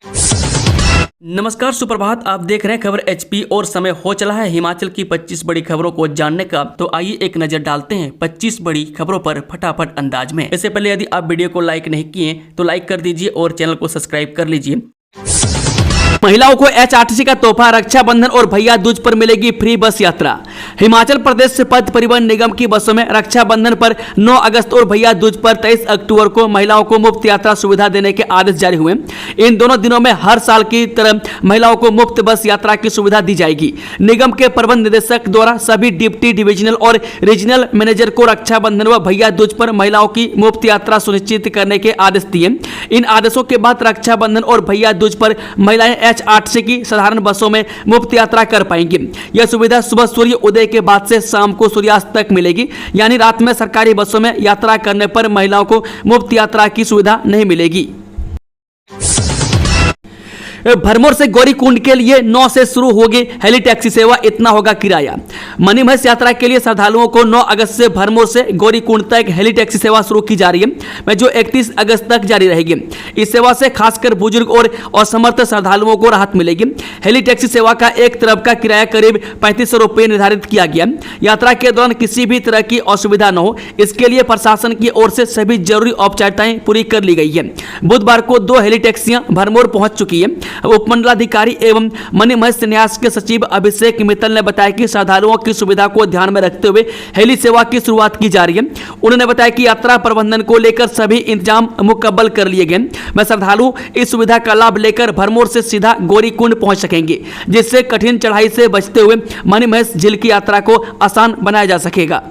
नमस्कार, सुप्रभात। आप देख रहे हैं खबर एचपी और समय हो चला है हिमाचल की 25 बड़ी खबरों को जानने का। तो आइए एक नजर डालते हैं 25 बड़ी खबरों पर फटाफट अंदाज में। इससे पहले यदि आप वीडियो को लाइक नहीं किए तो लाइक कर दीजिए और चैनल को सब्सक्राइब कर लीजिए। महिलाओं को एचआरटीसी का तोहफा, रक्षाबंधन और भैया दूज पर मिलेगी फ्री बस यात्रा। हिमाचल प्रदेश पथ परिवहन निगम की बसों में रक्षाबंधन पर 9 अगस्त और भैया दूज पर 23 अक्टूबर को महिलाओं को मुफ्त यात्रा सुविधा देने के आदेश जारी हुए। इन दोनों दिनों में हर साल की तरह महिलाओं को मुफ्त बस यात्रा की सुविधा दी जाएगी। निगम के प्रबंध निदेशक द्वारा सभी डिप्टी डिविजनल और रीजनल मैनेजर को रक्षाबंधन व भैया दूज पर महिलाओं की मुफ्त यात्रा सुनिश्चित करने के आदेश दिए। इन आदेशों के बाद रक्षाबंधन और भैया दूज पर महिलाएं एचआरटीसी की साधारण बसों में मुफ्त यात्रा कर पाएंगी। यह सुविधा सुबह सूर्य उदय के बाद से शाम को सूर्यास्त तक मिलेगी, यानी रात में सरकारी बसों में यात्रा करने पर महिलाओं को मुफ्त यात्रा की सुविधा नहीं मिलेगी। भरमौर से गौरीकुंड के लिए 9 से शुरू होगी हेली टैक्सी सेवा, इतना होगा किराया। मणिमहेश यात्रा के लिए श्रद्धालुओं को 9 अगस्त से भरमौर से गौरीकुंड तक हेली टैक्सी सेवा शुरू की जा रही है, जो 31 अगस्त तक जारी रहेगी। इस सेवा से खासकर बुजुर्ग और असमर्थ श्रद्धालुओं को राहत मिलेगी। हेली टैक्सी सेवा का एक तरफ का किराया करीब 3500 रुपये निर्धारित किया गया। यात्रा के दौरान किसी भी तरह की असुविधा न हो, इसके लिए प्रशासन की ओर से सभी जरूरी औपचारिकताएं पूरी कर ली गई है। बुधवार को 2 हेली टैक्सियां भरमौर पहुंच चुकी है। उपमंडलाधिकारी एवं मणिमहेश न्यास के सचिव अभिषेक मित्तल ने बताया कि श्रद्धालुओं की सुविधा को ध्यान में रखते हुए हेली सेवा की शुरुआत की जा रही है। उन्होंने बताया कि यात्रा प्रबंधन को लेकर सभी इंतजाम मुकम्मल कर लिए गए। मैं श्रद्धालु इस सुविधा का लाभ लेकर भरमौर से सीधा गौरीकुंड पहुंच सकेंगे, जिससे कठिन चढ़ाई से बचते हुए मणिमहेश झील की यात्रा को आसान बनाया जा सकेगा।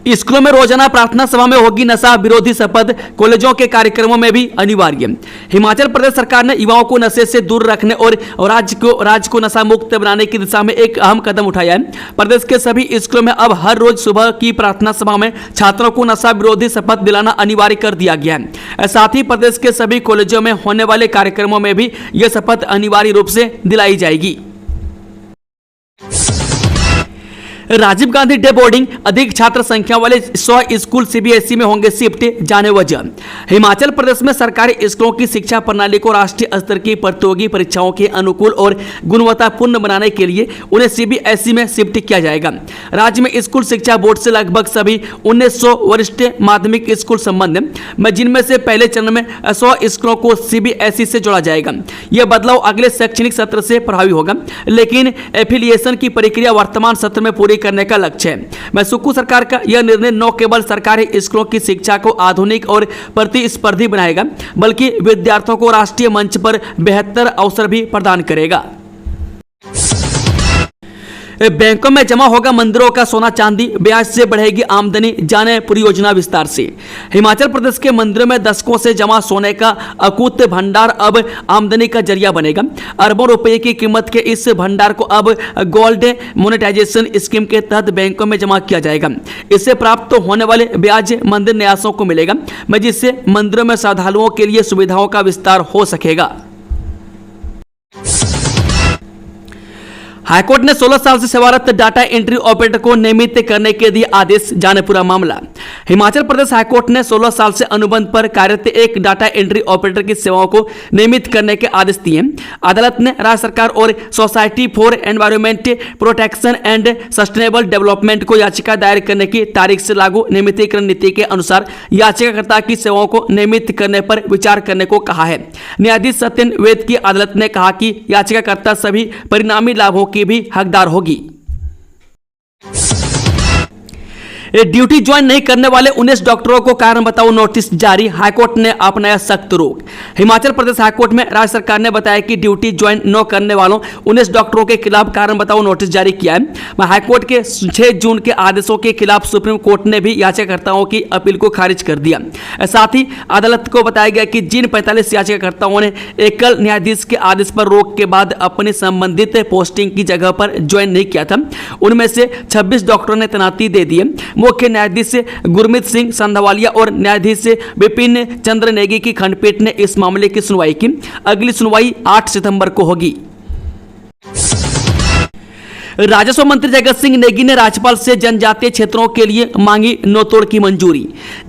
स्कूलों में रोजाना प्रार्थना सभा में होगी नशा विरोधी शपथ, कॉलेजों के कार्यक्रमों में भी अनिवार्य। हिमाचल प्रदेश सरकार ने युवाओं को नशे से दूर रखने और राज्य को नशा मुक्त बनाने की दिशा में एक अहम कदम उठाया है। प्रदेश के सभी स्कूलों में अब हर रोज सुबह की प्रार्थना सभा में छात्रों को नशा विरोधी शपथ दिलाना अनिवार्य कर दिया गया है। साथ ही प्रदेश के सभी कॉलेजों में होने वाले कार्यक्रमों में भी यह शपथ अनिवार्य रूप से दिलाई जाएगी। राजीव गांधी डे बोर्डिंग, अधिक छात्र संख्या वाले 100 स्कूल सीबीएसई में होंगे शिफ्ट, जाने वजह। हिमाचल प्रदेश में सरकारी स्कूलों की शिक्षा प्रणाली को राष्ट्रीय स्तर की प्रतियोगी परीक्षाओं के अनुकूल और गुणवत्तापूर्ण बनाने के लिए उन्हें सीबीएसई में शिफ्ट किया जाएगा। राज्य में स्कूल शिक्षा बोर्ड से लगभग सभी 1900 वरिष्ठ माध्यमिक स्कूल संबंध में, जिनमें से पहले चरण में 100 स्कूलों को सीबीएसई से जोड़ा जाएगा। यह बदलाव अगले शैक्षणिक सत्र से प्रभावी होगा, लेकिन एफिलिएशन की प्रक्रिया वर्तमान सत्र में पूरी करने का लक्ष्य है। मैसूकू सरकार का यह निर्णय न केवल सरकारी स्कूलों की शिक्षा को आधुनिक और प्रतिस्पर्धी बनाएगा, बल्कि विद्यार्थियों को राष्ट्रीय मंच पर बेहतर अवसर भी प्रदान करेगा। बैंकों में जमा होगा मंदिरों का सोना चांदी, ब्याज से बढ़ेगी आमदनी, जाने परियोजना विस्तार से। हिमाचल प्रदेश के मंदिरों में दशकों से जमा सोने का अकूत भंडार अब आमदनी का जरिया बनेगा। अरबों रुपए की कीमत के इस भंडार को अब गोल्ड मोनेटाइजेशन स्कीम के तहत बैंकों में जमा किया जाएगा। इससे प्राप्त होने वाले ब्याज मंदिर न्यासों को मिलेगा, जिससे मंदिरों में श्रद्धालुओं के लिए सुविधाओं का विस्तार हो सकेगा। हाईकोर्ट ने 16 साल से सेवारत डाटा एंट्री ऑपरेटर को नियमित करने के दिए आदेश, जाने पूरा मामला। हिमाचल प्रदेश हाईकोर्ट ने 16 साल से अनुबंध पर कार्यरत एक डाटा एंट्री ऑपरेटर की सेवाओं को नियमित करने के आदेश दिए। अदालत ने राज्य सरकार और society for environment protection and sustainable development को याचिका दायर करने की तारीख से लागू नियमितीकरण नीति के अनुसार याचिकाकर्ता की सेवाओं को नियमित करने पर विचार करने को कहा है। न्यायाधीश सत्यन वेद की अदालत ने कहा कि याचिकाकर्ता सभी परिणामी लाभों की भी हकदार होगी। ड्यूटी ज्वाइन नहीं करने वाले 19 डॉक्टरों को कारण बताओ नोटिस जारी, हाईकोर्ट ने अपनाया सख्त रोक। हिमाचल प्रदेश हाईकोर्ट में राज्य सरकार ने बताया कि ड्यूटी ज्वाइन न करने वालों 19 डॉक्टरों के खिलाफ कारण बताओ नोटिस जारी किया है। हाईकोर्ट के 6 जून के आदेशों के खिलाफ सुप्रीम कोर्ट ने भी याचिकाकर्ताओं की अपील को खारिज कर दिया। साथ ही अदालत को बताया गया कि जिन 45 याचिकाकर्ताओं ने एकल न्यायाधीश के आदेश पर रोक के बाद अपनी संबंधित पोस्टिंग की जगह पर ज्वाइन नहीं किया था, उनमें से 26 डॉक्टरों ने तैनाती दे दी है। मुख्य न्यायाधीश गुरमीत सिंह संधावालिया और न्यायाधीश विपिन चंद्र नेगी की खंडपीठ ने इस मामले की सुनवाई की। अगली सुनवाई 8 सितंबर को होगी। राजस्व मंत्री जगत सिंह नेगी ने राज्यपाल से जनजातीय क्षेत्रों के लिए मांगी नोतोड़ की मंजूरी।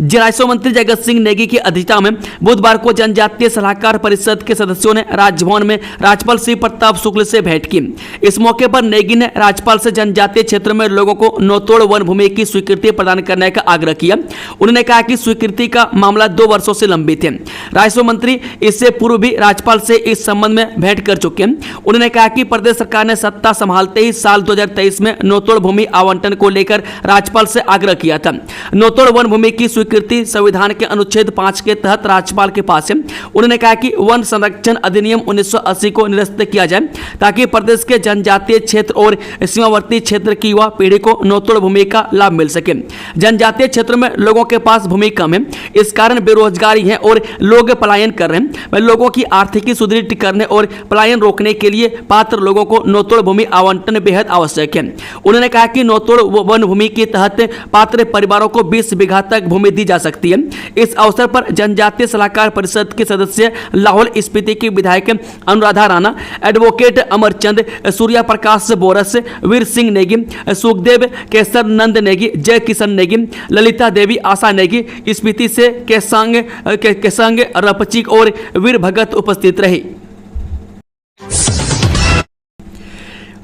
राजस्व मंत्री जगत सिंह नेगी की अध्यक्षता में बुधवार को जनजातीय सलाहकार परिषद के सदस्यों ने राजभवन में राज्यपाल श्री प्रताप शुक्ल से भेंट की। इस मौके पर नेगी ने राज्यपाल से जनजातीय क्षेत्रों में लोगों को नोतोड़ वन भूमि की स्वीकृति प्रदान करने का आग्रह किया। उन्होंने कहा कि स्वीकृति का मामला 2 वर्षों से लंबित है। राजस्व मंत्री इससे पूर्व भी राज्यपाल से इस संबंध में भेंट कर चुके हैं। उन्होंने कहा कि प्रदेश सरकार ने सत्ता संभालते ही साल 2023 में नोतोड़ भूमि आवंटन को लेकर राज्यपाल से आग्रह किया था। नोतोड़ वन भूमि की स्वीकृति संविधान के अनुच्छेद 5 के तहत राज्यपाल के पास है। उन्होंने कहा कि वन संरक्षण अधिनियम 1980 को निरस्त किया जाए ताकि प्रदेश के जनजातीय क्षेत्र और सीमावर्ती क्षेत्र की युवा पीढ़ी को नोतोड़ भूमि का लाभ मिल सके। जनजातीय क्षेत्र में लोगों के पास भूमि कम है, इस कारण बेरोजगारी है और लोग पलायन कर रहे हैं। लोगों की आर्थिकी सुदृढ़ करने और पलायन रोकने के लिए पात्र लोगों को नोतोड़ भूमि आवंटन बेहद आवश्यक है। उन्होंने कहा कि नोतोड़ वन भूमि के तहत पात्र परिवारों को 20 बीघा तक भूमि दी जा सकती है। इस अवसर पर जनजातीय सलाहकार परिषद के सदस्य लाहौल स्पीति की विधायक अनुराधा राणा, एडवोकेट अमरचंद, सूर्या प्रकाश बोरस, वीर सिंह नेगी, सुखदेव केसर नंद नेगी, जय किशन नेगी, ललिता देवी, आशा नेगी, स्पीति से केसंग रपचिक और वीर भगत उपस्थित रहे।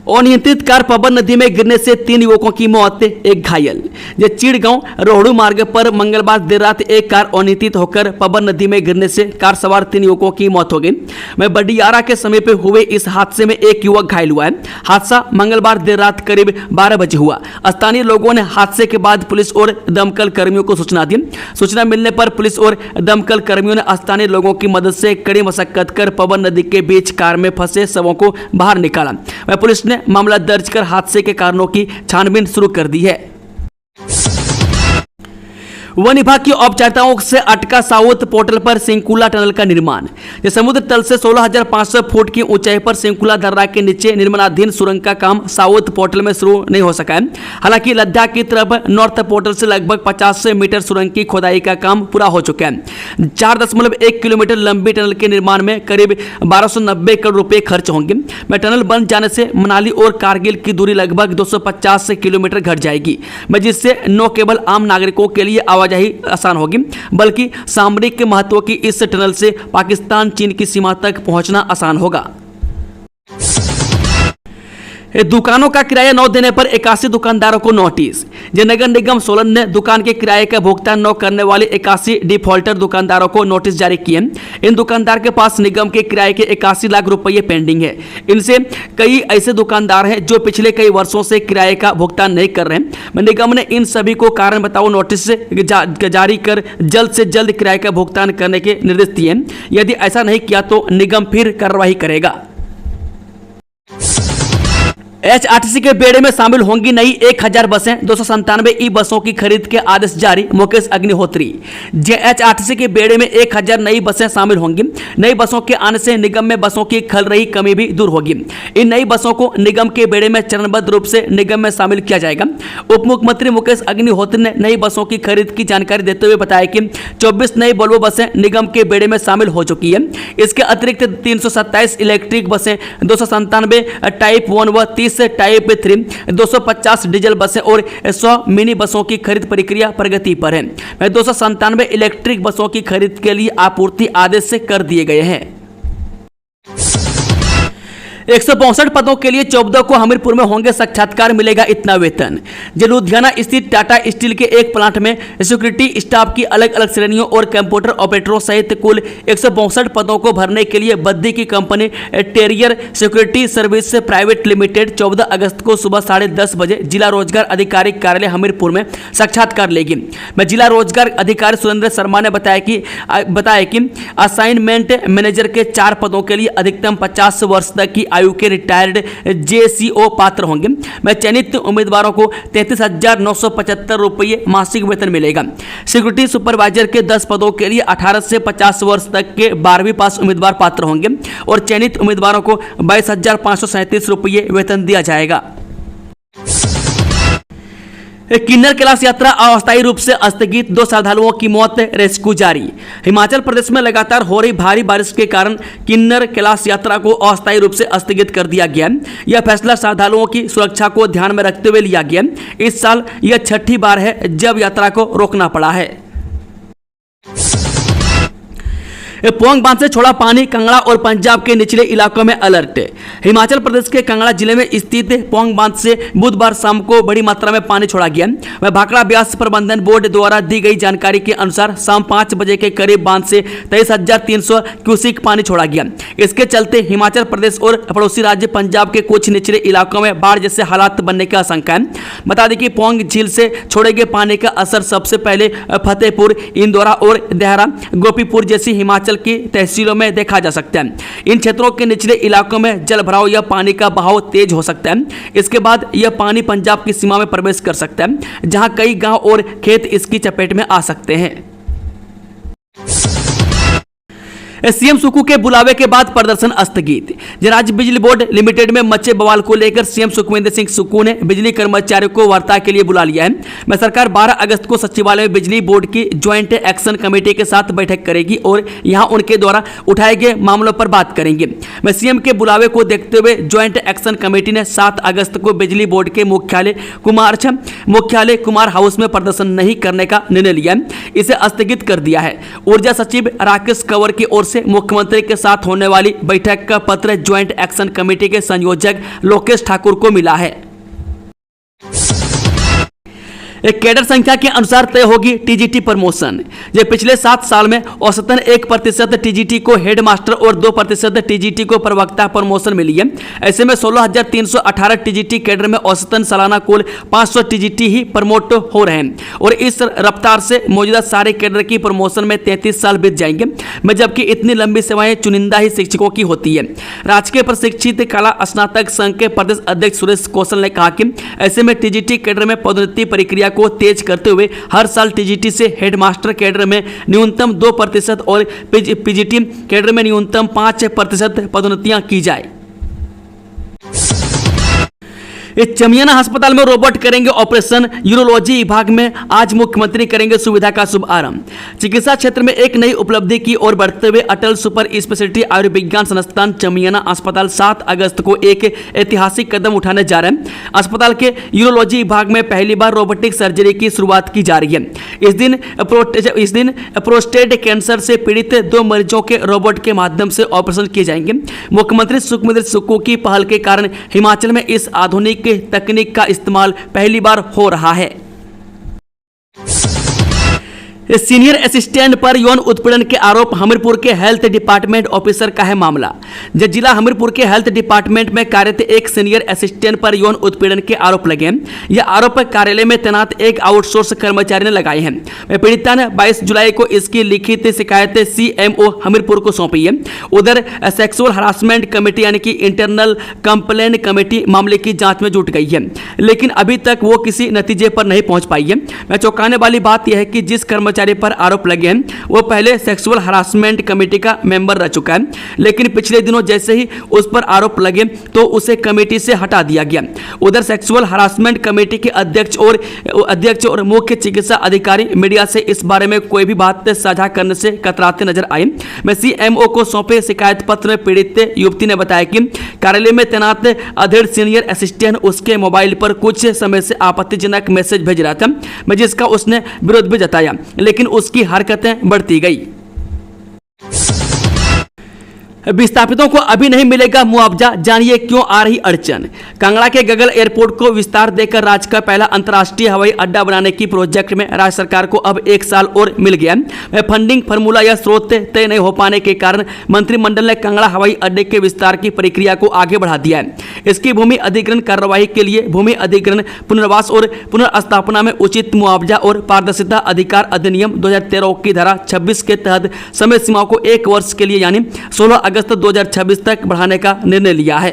अनियंत्रित कार पवन नदी में गिरने से 3 युवकों की मौत, 1 घायल। चिड़गांव रोहड़ू मार्ग पर मंगलवार देर रात एक कार अनियंत्रित होकर पवन नदी में गिरने से कार सवार 3 युवकों की मौत हो गई। बडियारा के समीप हुए इस हादसे में 1 युवक घायल हुआ है। हादसा मंगलवार देर रात करीब 12 बजे हुआ। स्थानीय लोगों ने हादसे के बाद पुलिस और दमकल कर्मियों को सूचना दी। सूचना मिलने पर पुलिस और दमकल कर्मियों ने स्थानीय लोगों की मदद से कड़ी मशक्कत कर पवन नदी के बीच कार में फंसे शवों को बाहर निकाला। पुलिस ने मामला दर्ज कर हादसे के कारणों की छानबीन शुरू कर दी है। वन विभाग की औपचारिकताओं से अटका साउथ पोर्टल पर सिंकुला टनल का निर्माण। समुद्र तल से 16,500 फुट की ऊंचाई पर सिंकुला दर्रा के नीचे निर्माणाधीन सुरंग का काम साउथ पोर्टल में शुरू नहीं हो सका है। हालांकि लद्दाख की तरफ नॉर्थ पोर्टल से लगभग 50 मीटर सुरंग की खोदाई का काम पूरा हो चुका है। 4.1 किलोमीटर लंबी टनल के निर्माण में करीब 1290 करोड़ रुपए खर्च होंगे। टनल बन जाने से मनाली और कारगिल की दूरी लगभग 250 किलोमीटर घट जाएगी, जिससे न केवल आम नागरिकों के लिए आवाजाही आसान होगी बल्कि सामरिक महत्व की इस टनल से पाकिस्तान चीन की सीमा तक पहुंचना आसान होगा। दुकानों का किराया न देने पर 81 दुकानदारों को नोटिस। नगर निगम सोलन ने दुकान के किराए का भुगतान न करने वाले 81 डिफॉल्टर दुकानदारों को नोटिस जारी किए। इन दुकानदार के पास निगम के किराए के 81 लाख रुपए पेंडिंग है। इनसे कई ऐसे दुकानदार हैं जो पिछले कई वर्षों से किराए का भुगतान नहीं कर रहे हैं। निगम ने इन सभी को कारण बताओ नोटिस जारी कर जल्द से जल्द किराए का भुगतान करने के निर्देश दिए। यदि ऐसा नहीं किया तो निगम फिर कार्रवाई करेगा। एचआरटीसी के बेड़े में शामिल होंगी नई 1000 बसें, 297 ई बसों की खरीद के आदेश जारी, मुकेश अग्निहोत्री। एचआरटीसी के बेड़े में 1000 नई बसें शामिल होंगी। नई बसों के आने से निगम में बसों की खल रही कमी भी दूर होगी। इन नई बसों को निगम के बेड़े में चरणबद्ध रूप से निगम में शामिल किया जाएगा। उप मुख्यमंत्री मुकेश अग्निहोत्री ने नई बसों की खरीद की जानकारी देते हुए बताया कि 24 नई वोल्वो बसें निगम के बेड़े में शामिल हो चुकी है। इसके अतिरिक्त 327 इलेक्ट्रिक बसें, 297 टाइप 1 व 30 टाइप 3, 250 डीजल बसें और 100 मिनी बसों की खरीद प्रक्रिया प्रगति पर है। 297 इलेक्ट्रिक बसों की खरीद के लिए आपूर्ति आदेश से कर दिए गए हैं। 162 पदों के लिए 14 को हमीरपुर में होंगे साक्षात्कार, मिलेगा इतना वेतन। लुधियाना स्थित टाटा स्टील के एक प्लांट में सिक्योरिटी स्टाफ की अलग अलग श्रेणियों और कंप्यूटर ऑपरेटरों सहित कुल 162 पदों को भरने के लिए बद्दी की company terrier security service private limited 14 अगस्त को सुबह 10:30 बजे जिला रोजगार अधिकारी कार्यालय हमीरपुर में साक्षात्कार लेगी। जिला रोजगार अधिकारी सुरेंद्र शर्मा ने बताया कि असाइनमेंट मैनेजर के 4 पदों के लिए अधिकतम 50 वर्ष तक की आयु के रिटायर्ड जेसीओ पात्र होंगे। चयनित उम्मीदवारों को 33,975 रुपये मासिक वेतन मिलेगा। सिक्योरिटी सुपरवाइजर के 10 पदों के लिए 18 से 50 वर्ष तक के 12वीं पास उम्मीदवार पात्र होंगे और चयनित उम्मीदवारों को 22,537 रुपये वेतन दिया जाएगा। किन्नर कैलाश यात्रा अस्थायी रूप से स्थगित, 2 श्रद्धालुओं की मौत, रेस्क्यू जारी। हिमाचल प्रदेश में लगातार हो रही भारी बारिश के कारण किन्नर कैलाश यात्रा को अस्थायी रूप से स्थगित कर दिया गया। यह फैसला श्रद्धालुओं की सुरक्षा को ध्यान में रखते हुए लिया गया। इस साल यह छठी बार है जब यात्रा को रोकना पड़ा है। पोंग बांध से छोड़ा पानी, कांगड़ा और पंजाब के निचले इलाकों में अलर्ट। हिमाचल प्रदेश के कांगड़ा जिले में स्थित पोंग बांध से बुधवार शाम को बड़ी मात्रा में पानी छोड़ा गया। वह भाखड़ा ब्यास प्रबंधन बोर्ड द्वारा दी गई जानकारी के अनुसार शाम 5 बजे के करीब बांध से 23,300 क्यूसिक पानी छोड़ा गया। इसके चलते हिमाचल प्रदेश और पड़ोसी राज्य पंजाब के कुछ निचले इलाकों में बाढ़ जैसे हालात बनने की आशंका है। बता दें कि पोंग झील से छोड़े गए पानी का असर सबसे पहले फतेहपुर, इंदौरा और देहरा, गोपीपुर जैसी हिमाचल की तहसीलों में देखा जा सकता है। इन क्षेत्रों के निचले इलाकों में जल भराव या पानी का बहाव तेज हो सकता है। इसके बाद यह पानी पंजाब की सीमा में प्रवेश कर सकता है, जहां कई गांव और खेत इसकी चपेट में आ सकते हैं। सीएम सुक्खू के बुलावे के बाद प्रदर्शन स्थगित। राज्य बिजली बोर्ड लिमिटेड में मचे बवाल को लेकर सीएम सुखविंदर सिंह सुक्खू ने बिजली कर्मचारियों को वार्ता के लिए बुला लिया है। मैं सरकार 12 अगस्त को सचिवालय में बिजली बोर्ड की ज्वाइंट एक्शन कमेटी के साथ बैठक करेगी और यहां उनके द्वारा उठाए गए मामलों पर बात करेंगे। मैं सीएम के बुलावे को देखते हुए ज्वाइंट एक्शन कमेटी ने 7 अगस्त को बिजली बोर्ड के मुख्यालय कुमार हाउस में प्रदर्शन नहीं करने का निर्णय लिया, इसे स्थगित कर दिया है। ऊर्जा सचिव राकेश कंवर की ओर से मुख्यमंत्री के साथ होने वाली बैठक का पत्र ज्वाइंट एक्शन कमेटी के संयोजक लोकेश ठाकुर को मिला है। एक कैडर संख्या के अनुसार तय होगी टीजीटी प्रमोशन। जो पिछले 7 साल में औसतन 1% टीजीटी को हेडमास्टर और 2% टीजीटी को प्रवक्ता प्रमोशन मिली है। ऐसे में 16,318 टीजीटी कैडर में औसतन सालाना कुल 500 टीजीटी ही प्रमोट हो रहे हैं और इस रफ्तार से मौजूदा सारे कैडर की प्रमोशन में 33 साल बीत जाएंगे, में जबकि इतनी लंबी सेवाएं चुनिंदा ही शिक्षकों की होती है। राजकीय प्रशिक्षित कला स्नातक संघ के प्रदेश अध्यक्ष सुरेश कौशल ने कहा कि ऐसे में टीजीटी कैडर में पदोन्नति प्रक्रिया को तेज करते हुए हर साल टीजीटी से हेडमास्टर कैडर में न्यूनतम 2% और पीजीटी कैडर में न्यूनतम 5% पदोन्नतियां की जाए। चमियाना अस्पताल में रोबोट करेंगे ऑपरेशन। यूरोलॉजी विभाग में आज मुख्यमंत्री करेंगे सुविधा का शुभारंभ। चिकित्सा क्षेत्र में एक नई उपलब्धि की ओर बढ़ते हुए अटल सुपर स्पेशलिटी आयुर्विज्ञान संस्थान चमियाना अस्पताल 7 अगस्त को एक ऐतिहासिक कदम उठाने जा रहे हैं। अस्पताल के यूरोलॉजी विभाग में पहली बार रोबोटिक सर्जरी की शुरुआत की जा रही है। इस दिन प्रोस्टेट कैंसर से पीड़ित 2 मरीजों के रोबोट के माध्यम से ऑपरेशन किए जाएंगे। मुख्यमंत्री सुखविंदर सुक्खू की पहल के कारण हिमाचल में इस आधुनिक तकनीक का इस्तेमाल पहली बार हो रहा है। सीनियर असिस्टेंट पर यौन उत्पीड़न के आरोप, हमीरपुर के हेल्थ डिपार्टमेंट ऑफिसर का है मामला। जिला हमीरपुर के हेल्थ डिपार्टमेंट में कार्यरत एक सीनियर असिस्टेंट पर यौन उत्पीड़न के आरोप लगे हैं। यह आरोप कार्यालय में तैनात एक आउटसोर्स कर्मचारी ने लगाए हैं। पीड़िता ने 22 जुलाई को इसकी लिखित शिकायत CMO हमीरपुर को सौंपी है। उधर सेक्सुअल हरासमेंट कमेटी यानी कि इंटरनल कंप्लेंट कमेटी मामले की जांच में जुट गई है, लेकिन अभी तक वो किसी नतीजे पर नहीं पहुंच पाई है। चौंकाने वाली बात यह है कि जिस कर्मचारी पर आरोप लगे हैं वो पहले सेक्सुअल हरासमेंट कमेटी का मेंबर रह चुका है, लेकिन पिछले दिनों जैसे ही उस पर आरोप लगे तो उसे कमेटी से हटा दिया गया। उधर सेक्सुअल हरासमेंट कमेटी के अध्यक्ष और मुख्य चिकित्सा अधिकारी मीडिया से इस बारे में कोई भी बात साझा करने से कतराते नजर आए। मैं CMO को सौंपे शिकायत पत्र में पीड़ित युवती ने बताया कि कार्यालय में तैनात अधीर सीनियर असिस्टेंट उसके मोबाइल पर कुछ समय से आपत्तिजनक मैसेज भेज रहा था, जिसका उसने विरोध भी जताया, लेकिन उसकी हरकतें बढ़ती गई। विस्थापितों को अभी नहीं मिलेगा मुआवजा, जानिए क्यों आ रही अड़चन। कांगड़ा के गगल एयरपोर्ट को विस्तार देकर राज्य का पहला अंतर्राष्ट्रीय हवाई अड्डा बनाने की प्रोजेक्ट में राज्य सरकार को अब 1 साल और मिल गया। फंडिंग फार्मूला या स्रोत तय नहीं हो पाने के कारण मंत्रिमंडल ने कांगड़ा हवाई अड्डे के विस्तार की प्रक्रिया को आगे बढ़ा दिया है। इसकी भूमि अधिग्रहण कार्यवाही के लिए भूमि अधिग्रहण, पुनर्वास और पुनर्स्थापना में उचित मुआवजा और पारदर्शिता अधिकार अधिनियम 2013 की धारा 26 के तहत समय सीमा को 1 वर्ष के लिए यानी 16 अगस्त 2026 तक बढ़ाने का निर्णय लिया है।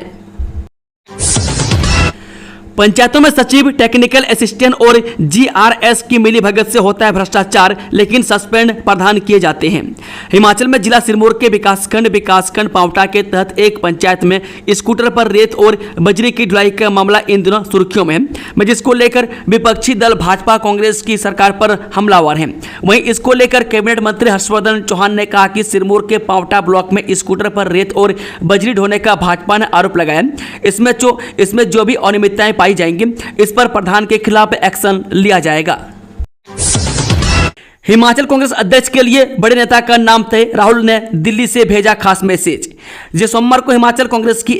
पंचायतों में सचिव, टेक्निकल असिस्टेंट और जीआरएस की मिलीभगत से होता है भ्रष्टाचार, लेकिन सस्पेंड प्रदान किए जाते हैं। हिमाचल में जिला सिरमौर के विकासखंड पांवटा के तहत एक पंचायत में स्कूटर पर रेत और बजरी की ढुलाई का मामला इन दिनों सुर्खियों में है, जिसको लेकर विपक्षी दल भाजपा कांग्रेस की सरकार पर हमलावर हैं। वहीं इसको लेकर कैबिनेट मंत्री हर्षवर्धन चौहान ने कहा कि सिरमौर के पांवटा ब्लॉक में स्कूटर पर रेत और बजरी ढोने का भाजपा ने आरोप लगाया। इसमें जो भी अनियमितताएं पाई जाएंगी, इस पर प्रधान के खिलाफ एक्शन लिया जाएगा। हिमाचल कांग्रेस अध्यक्ष के लिए बड़े नेता का नाम तय, राहुल ने दिल्ली से भेजा खास मैसेज। जो सोमवार को हिमाचल कांग्रेस की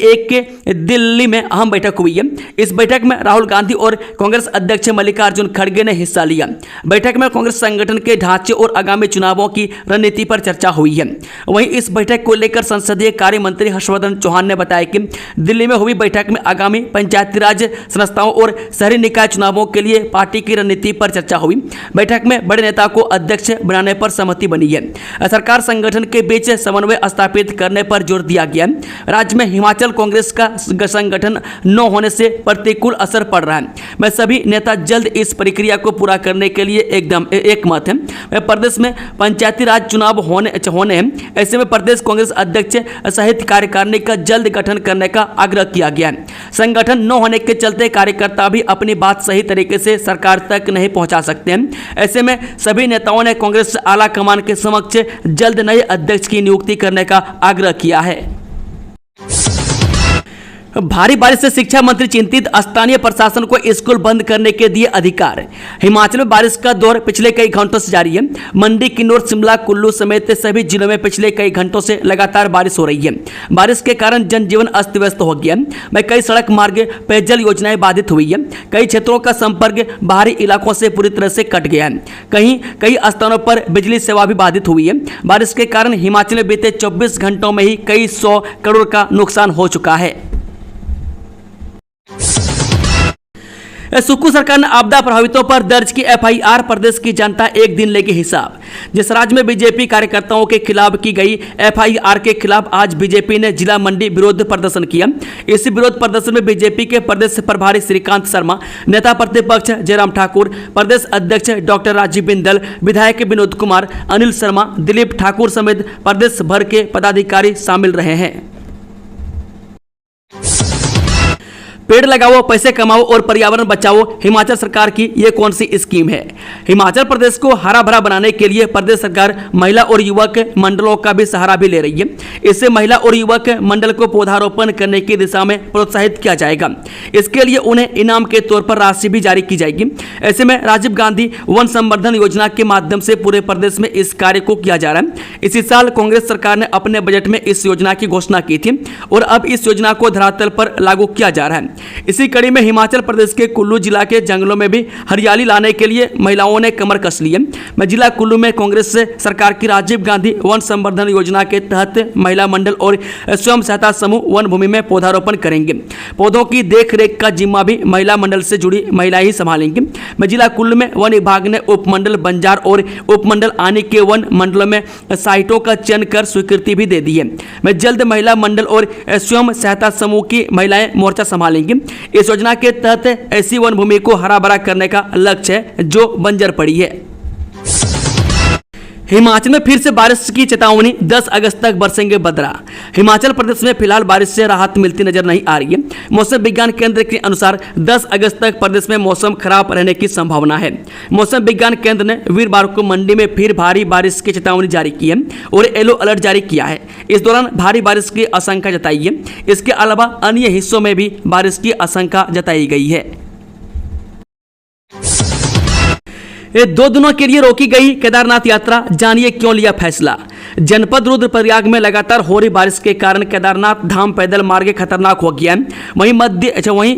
दिल्ली में अहम बैठक हुई है। इस बैठक में राहुल गांधी और कांग्रेस अध्यक्ष मल्लिकार्जुन खड़गे ने हिस्सा लिया। बैठक में कांग्रेस संगठन के ढांचे और आगामी चुनावों की रणनीति पर चर्चा हुई है। वहीं इस बैठक को लेकर संसदीय कार्य मंत्री हर्षवर्धन चौहान ने बताया कि दिल्ली में हुई बैठक में आगामी पंचायती राज संस्थाओं और शहरी निकाय चुनावों के लिए पार्टी की रणनीति पर चर्चा हुई। बैठक में बड़े नेता को अध्यक्ष बनाने पर सहमति बनी है। सरकार संगठन के बीच समन्वय स्थापित करने पर जोर दिया गया। राज्य में हिमाचल कांग्रेस का संगठन न होने से प्रतिकूल असर पड़ रहा है। मैं सभी नेता जल्द इस प्रक्रिया को पूरा करने के लिए एकदम एकमत है। प्रदेश में पंचायती राज चुनाव होने हैं। ऐसे में प्रदेश कांग्रेस अध्यक्ष सहित कार्यकारिणी का जल्द गठन करने का आग्रह किया गया है। संगठन न होने के चलते कार्यकर्ता भी अपनी बात सही तरीके से सरकार तक नहीं पहुंचा सकते हैं। ऐसे में सभी नेताओं ने कांग्रेस आला कमान के समक्ष जल्द नए अध्यक्ष की नियुक्ति करने का आग्रह किया है। भारी बारिश से शिक्षा मंत्री चिंतित, स्थानीय प्रशासन को स्कूल बंद करने के दिए अधिकार। हिमाचल में बारिश का दौर पिछले कई घंटों से जारी है। मंडी, किन्नौर, शिमला, कुल्लू समेत सभी जिलों में पिछले कई घंटों से लगातार बारिश हो रही है। बारिश के कारण जनजीवन अस्त व्यस्त हो गया है। कई सड़क मार्ग, पेयजल योजनाएं बाधित हुई है। कई क्षेत्रों का संपर्क बाहरी इलाकों से पूरी तरह से कट गया है। कई स्थानों पर बिजली सेवा भी बाधित हुई है। बारिश के कारण हिमाचल में बीते 24 घंटों में ही कई 100 करोड़ का नुकसान हो चुका है। सुक्खू सरकार ने आपदा प्रभावितों पर दर्ज की एफआईआर, प्रदेश की जनता एक दिन लेगी हिसाब। जिस राज्य में बीजेपी कार्यकर्ताओं के खिलाफ की गई एफआईआर के खिलाफ आज बीजेपी ने जिला मंडी विरोध प्रदर्शन किया। इस विरोध प्रदर्शन में बीजेपी के प्रदेश प्रभारी श्रीकांत शर्मा, नेता प्रतिपक्ष जयराम ठाकुर, प्रदेश अध्यक्ष डॉक्टर राजीव बिंदल, विधायक विनोद कुमार, अनिल शर्मा, दिलीप ठाकुर समेत प्रदेश भर के पदाधिकारी शामिल रहे हैं। पेड़ लगाओ, पैसे कमाओ और पर्यावरण बचाओ, हिमाचल सरकार की ये कौन सी स्कीम है। हिमाचल प्रदेश को हरा भरा बनाने के लिए प्रदेश सरकार महिला और युवक मंडलों का भी सहारा भी ले रही है। इससे महिला और युवक मंडल को पौधारोपण करने की दिशा में प्रोत्साहित किया जाएगा। इसके लिए उन्हें इनाम के तौर पर राशि भी जारी की जाएगी। ऐसे में राजीव गांधी वन संवर्धन योजना के माध्यम से पूरे प्रदेश में इस कार्य को किया जा रहा है। इसी साल कांग्रेस सरकार ने अपने बजट में इस योजना की घोषणा की थी और अब इस योजना को धरातल पर लागू किया जा रहा है। इसी कड़ी में हिमाचल प्रदेश के कुल्लू जिला के जंगलों में भी हरियाली लाने के लिए महिलाओं ने कमर कस ली है। जिला कुल्लू में कांग्रेस सरकार की राजीव गांधी वन संवर्धन योजना के तहत महिला मंडल और स्वयं सहायता समूह वन भूमि में पौधारोपण करेंगे। पौधों की देखरेख का जिम्मा भी महिला मंडल से जुड़ी महिलाएं ही संभालेंगी। जिला कुल्लू में वन विभाग ने उपमंडल बंजार और उपमंडल आने के वन मंडलों में साइटों का चयन कर स्वीकृति भी दे दी है। जल्द महिला मंडल और स्वयं सहायता समूह की महिलाएं मोर्चा संभालेंगी। इस योजना के तहत ऐसी वन भूमि को हरा भरा करने का लक्ष्य है जो बंजर पड़ी है। हिमाचल में फिर से बारिश की चेतावनी, 10 अगस्त तक बरसेंगे बदरा। हिमाचल प्रदेश में फिलहाल बारिश से राहत मिलती नजर नहीं आ रही है। मौसम विज्ञान केंद्र के अनुसार 10 अगस्त तक प्रदेश में मौसम खराब रहने की संभावना है। मौसम विज्ञान केंद्र ने वीरवार को मंडी में फिर भारी बारिश की चेतावनी जारी की है और येलो अलर्ट जारी किया है। इस दौरान भारी बारिश की आशंका जताई है। इसके अलावा अन्य हिस्सों में भी बारिश की आशंका जताई गई है। 2 दिनों के लिए रोकी गई केदारनाथ यात्रा, जानिए क्यों लिया फैसला। जनपद रुद्रप्रयाग में लगातार हो रही बारिश के कारण केदारनाथ धाम पैदल मार्ग खतरनाक हो गया है। वहीं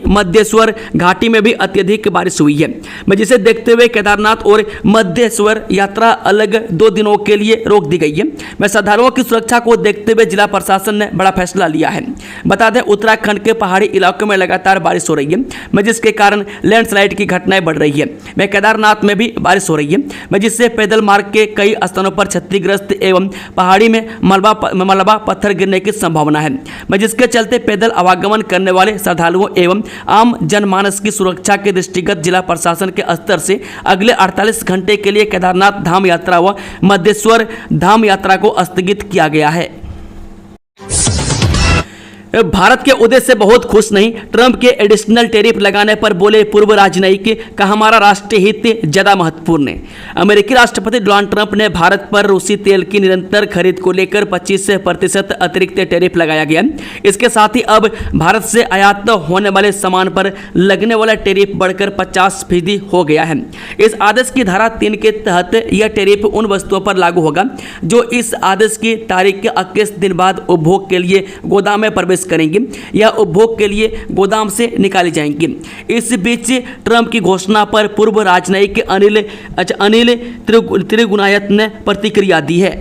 मध्येश्वर घाटी में भी अत्यधिक बारिश हुई है, जिसे देखते हुए केदारनाथ और मध्येश्वर यात्रा अलग 2 दिनों के लिए रोक दी गई है। श्रद्धालुओं की सुरक्षा को देखते हुए जिला प्रशासन ने बड़ा फैसला लिया है। बता दें, उत्तराखंड के पहाड़ी इलाकों में लगातार बारिश हो रही है, जिसके कारण लैंडस्लाइड की घटनाएं बढ़ रही है। केदारनाथ में भी बारिश हो रही है, जिससे पैदल मार्ग के कई स्थानों पर क्षतिग्रस्त एवं पहाड़ी में मलबा पत्थर गिरने की संभावना है, जिसके चलते पैदल आवागमन करने वाले श्रद्धालुओं एवं आम जनमानस की सुरक्षा के दृष्टिगत जिला प्रशासन के स्तर से अगले 48 घंटे के लिए केदारनाथ धाम यात्रा व मध्य धाम यात्रा को स्थगित किया गया है। भारत के उदय से बहुत खुश नहीं, ट्रंप के एडिशनल टैरिफ लगाने पर बोले पूर्व राजनयिक, का हमारा राष्ट्रीय हित ज्यादा महत्वपूर्ण है। अमेरिकी राष्ट्रपति डोनाल्ड ट्रंप ने भारत पर रूसी तेल की निरंतर खरीद को लेकर 25% अतिरिक्त टैरिफ लगाया गया। इसके साथ ही अब भारत से आयात होने वाले सामान पर लगने वाला टैरिफ बढ़कर 50% हो गया है। इस आदेश की धारा 3 के तहत यह टैरिफ उन वस्तुओं पर लागू होगा जो इस आदेश की तारीख के 21 दिन बाद उपभोग के लिए गोदाम में प्रवेश करेंगे या उपभोग के लिए गोदाम से निकाली जाएंगी। इस बीच ट्रंप की घोषणा पर पूर्व राजनयिक अनिल त्रिगुनायत ने प्रतिक्रिया दी है।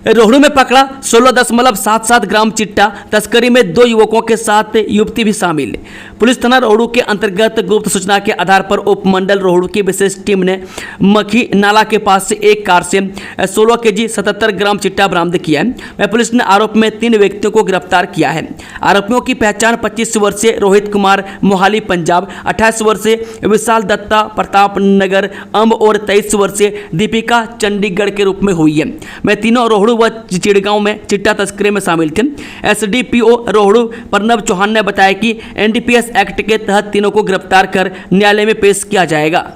रोहड़ू में पकड़ा 16.77 ग्राम चिट्टा तस्करी में 2 युवकों के साथ युवती भी शामिल। पुलिस थाना रोहड़ू के अंतर्गत गुप्त सूचना के आधार पर उपमंडल रोहड़ू की विशेष टीम ने मखी नाला के पास से एक कार से 16 केजी 77 ग्राम चिट्टा बरामद किया है। पुलिस ने आरोप में 3 व्यक्तियों को गिरफ्तार किया है। आरोपियों की पहचान 25 वर्षीय रोहित कुमार मोहाली पंजाब, 28 वर्षीय विशाल दत्ता प्रताप नगर अम्ब और 23 वर्षीय दीपिका चंडीगढ़ के रूप में हुई है। तीनों रोहड़ू व चिड़गांव में चिट्टा तस्करी में शामिल थे। एसडीपीओ रोहड़ू प्रणव चौहान ने बताया कि एनडीपीएस एक्ट के तहत तीनों को गिरफ्तार कर न्यायालय में पेश किया जाएगा।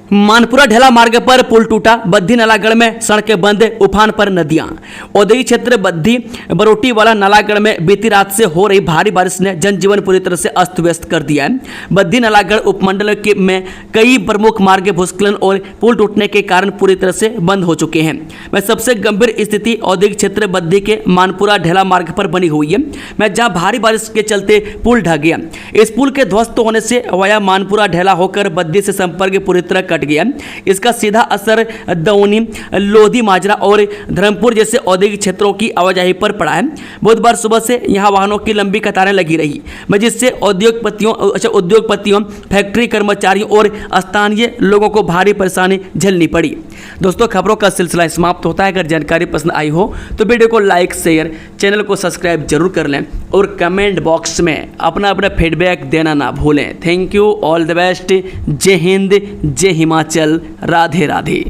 मानपुरा ढेला मार्ग पर पुल टूटा, बद्धी नालागढ़ में सड़कें बंद, उफान पर नदियां। औद्योगिक क्षेत्र बद्धी बरोटी वाला नालागढ़ में बीती रात से हो रही भारी बारिश ने जनजीवन पूरी तरह से अस्त व्यस्त कर दिया है। बद्धी नालागढ़ उपमंडल में कई प्रमुख मार्ग भूस्खलन और पुल टूटने के कारण पूरी तरह से बंद हो चुके हैं। सबसे गंभीर स्थिति औद्योगिक क्षेत्र बद्धी के मानपुरा ढेला मार्ग पर बनी हुई है, जहाँ भारी बारिश के चलते पुल ढह गया। इस पुल के ध्वस्त होने से वाया मानपुरा ढेला होकर बद्धी से संपर्क पूरी तरह गया। इसका सीधा असर दौनी, लोधी माजरा और धर्मपुर जैसे औद्योगिक क्षेत्रों की आवाजाही पर पड़ा है। बुधवार सुबह से यहां वाहनों की लंबी कतारें लगी रही, जिससे उद्योगपतियों, फैक्ट्री कर्मचारियों और स्थानीय लोगों को भारी परेशानी झेलनी पड़ी। दोस्तों, खबरों का सिलसिला समाप्त होता है। अगर जानकारी पसंद आई हो तो वीडियो को लाइक, शेयर, चैनल को सब्सक्राइब जरूर कर लें और कमेंट बॉक्स में अपना फीडबैक देना ना भूलें। Thank you, all the best. जय हिंद, जय हिमाचल, राधे राधे।